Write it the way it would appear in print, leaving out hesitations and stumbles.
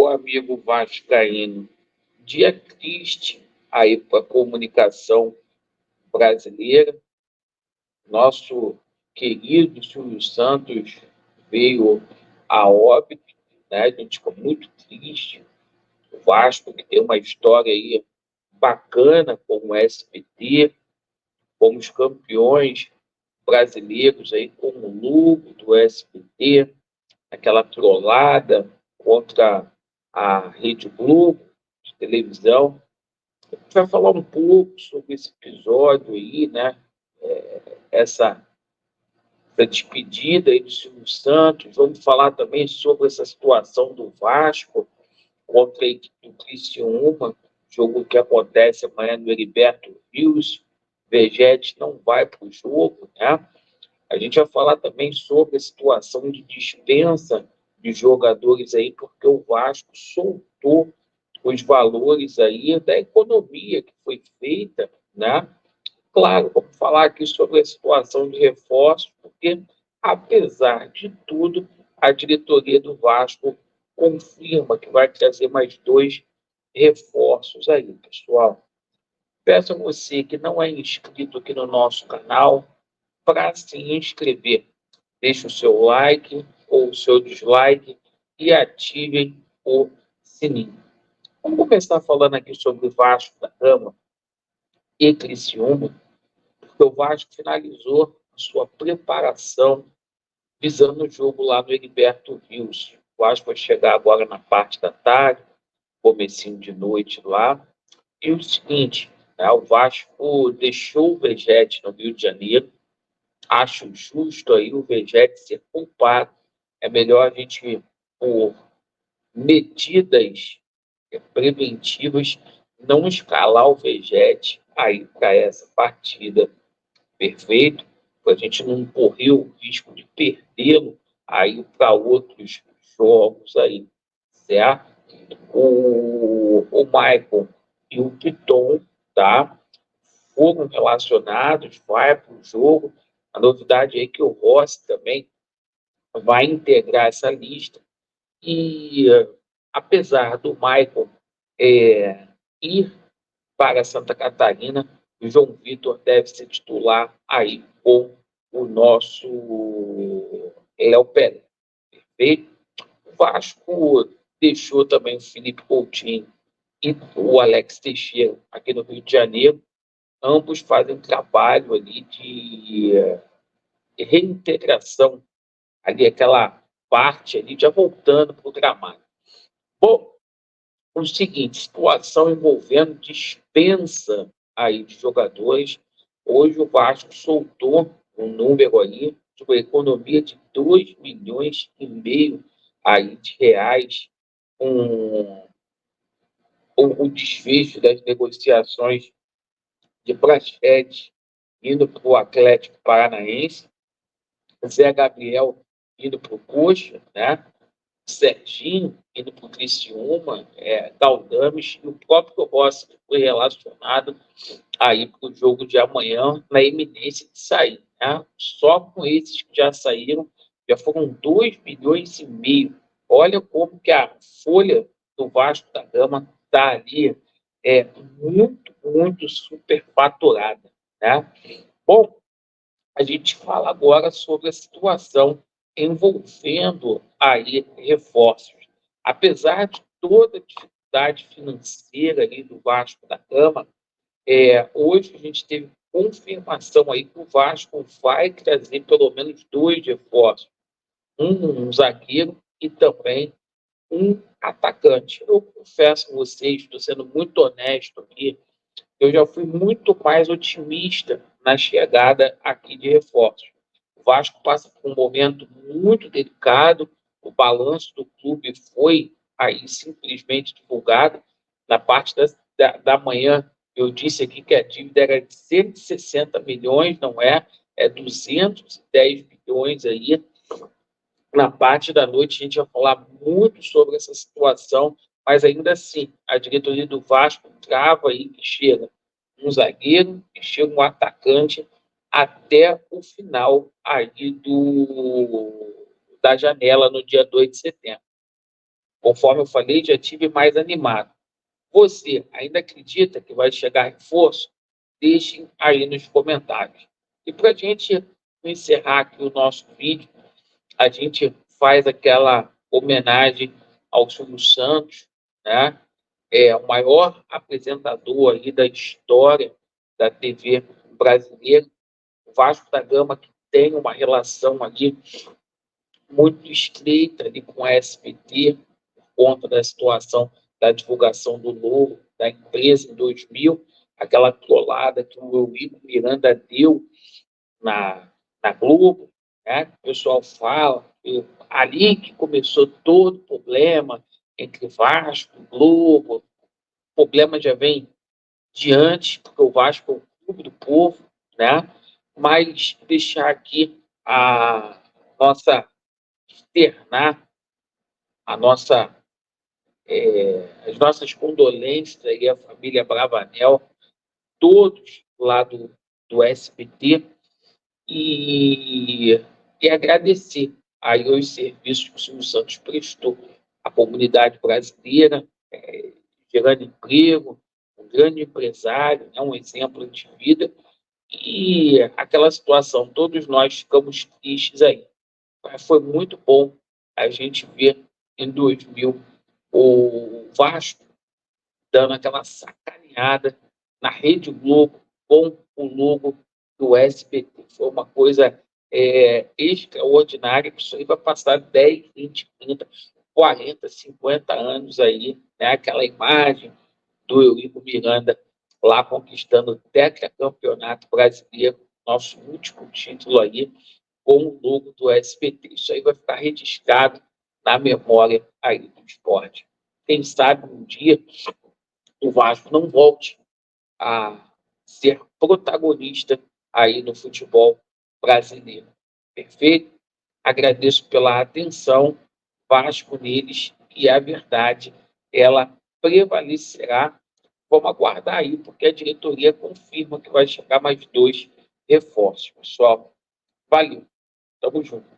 Meu amigo vascaíno, dia triste aí para a comunicação brasileira. Nosso querido Silvio Santos veio a óbito, né? A gente ficou muito triste. O Vasco, que tem uma história aí bacana com o SBT, fomos campeões brasileiros aí com o logo do SBT, aquela trollada contra a Rede Globo de televisão. A gente vai falar um pouco sobre esse episódio aí, né? Essa, essa despedida aí do Silvio Santos. Vamos falar também sobre essa situação do Vasco contra a equipe do Criciúma, jogo que acontece amanhã no Heriberto Rios. Vegete não vai para o jogo, né? A gente vai falar também sobre a situação de dispensa de jogadores aí, porque o Vasco soltou os valores aí da economia que foi feita, né? Claro, vamos falar aqui sobre a situação de reforços, porque, apesar de tudo, a diretoria do Vasco confirma que vai trazer mais 2 reforços aí, pessoal. Peço a você que não é inscrito aqui no nosso canal para se inscrever. Deixe o seu like ou o seu dislike e ativem o sininho. Vamos começar falando aqui sobre o Vasco da Gama e Criciúma, porque o Vasco finalizou a sua preparação visando o jogo lá no Heriberto Rios. O Vasco vai chegar agora na parte da tarde, comecinho de noite lá. E o seguinte, né, o Vasco deixou o Vegete no Rio de Janeiro. Acho justo aí o Vegete ser poupado. É melhor a gente, por medidas preventivas, não escalar o Vegete aí para essa partida. Perfeito? A gente não correu o risco de perdê-lo aí para outros jogos aí, certo? O Michael e o Piton, tá? Foram relacionados, vai para o jogo. A novidade é que o Rossi também vai integrar essa lista. E apesar do Michael ir para Santa Catarina, o João Vitor deve ser titular aí com o nosso Léo Pelé. Perfeito? O Vasco deixou também o Felipe Coutinho e o Alex Teixeira aqui no Rio de Janeiro. Ambos fazem um trabalho ali de reintegração, ali aquela parte ali, já voltando para o gramado. Bom, o seguinte, situação envolvendo dispensa aí de jogadores. Hoje o Vasco soltou um número aí de uma economia de 2,5 milhões aí de reais com o desfecho das negociações de Praxedes indo para o Atlético Paranaense, Zé Gabriel indo para o Coxa, né? Serginho indo para o Criciúma, Galdames e o próprio Rossi, que foi relacionado aí para o jogo de amanhã, na iminência de sair. Né? Só com esses que já saíram, já foram 2,5 milhões. Olha como que a folha do Vasco da Gama está ali muito, muito superfaturada. Né? Bom, a gente fala agora sobre a situação envolvendo aí reforços. Apesar de toda a dificuldade financeira ali do Vasco da Gama, hoje a gente teve confirmação aí que o Vasco vai trazer pelo menos 2 reforços, um zagueiro e também um atacante. Eu confesso a vocês, estou sendo muito honesto aqui, eu já fui muito mais otimista na chegada aqui de reforços. O Vasco passa por um momento muito delicado, o balanço do clube foi aí simplesmente divulgado. Na parte da manhã, eu disse aqui que a dívida era de 160 milhões, não é 210 milhões aí. Na parte da noite, a gente vai falar muito sobre essa situação, mas ainda assim, a diretoria do Vasco trava aí que chega um zagueiro, que chega um atacante até o final aí da janela no dia 2 de setembro. Conforme eu falei, já tive mais animado. Você ainda acredita que vai chegar reforço? Deixem aí nos comentários. E para a gente encerrar aqui o nosso vídeo, a gente faz aquela homenagem ao Silvio Santos, né? É o maior apresentador aí da história da TV brasileira. O Vasco da Gama, que tem uma relação ali muito estreita ali com a SBT, por conta da situação da divulgação do logo da empresa em 2000, aquela trollada que o Eurico Miranda deu na Globo, né? O pessoal fala que ali que começou todo o problema entre Vasco e Globo. O problema já vem de antes, porque o Vasco é o clube do povo, né? Mas deixar aqui a nossa externar a nossa as nossas condolências aí à família Bravanel, todos lá do SBT, e, e agradecer aí os serviços que o Silvio Santos prestou à comunidade brasileira, gerando emprego, um grande empresário, né, um exemplo de vida, e aquela situação, todos nós ficamos tristes aí. Mas foi muito bom a gente ver em 2000 o Vasco dando aquela sacaneada na Rede Globo com o logo do SBT. Foi uma coisa extraordinária, que isso aí vai passar 10, 20, 30, 40, 50 anos aí, né? Aquela imagem do Eurico Miranda lá conquistando o tetracampeonato brasileiro, nosso último título aí, com o logo do SBT. Isso aí vai ficar registrado na memória aí do esporte. Quem sabe um dia o Vasco não volte a ser protagonista aí no futebol brasileiro. Perfeito? Agradeço pela atenção, Vasco neles, e a verdade, ela prevalecerá. Vamos aguardar aí, porque a diretoria confirma que vai chegar mais 2 reforços. Pessoal, valeu. Tamo junto.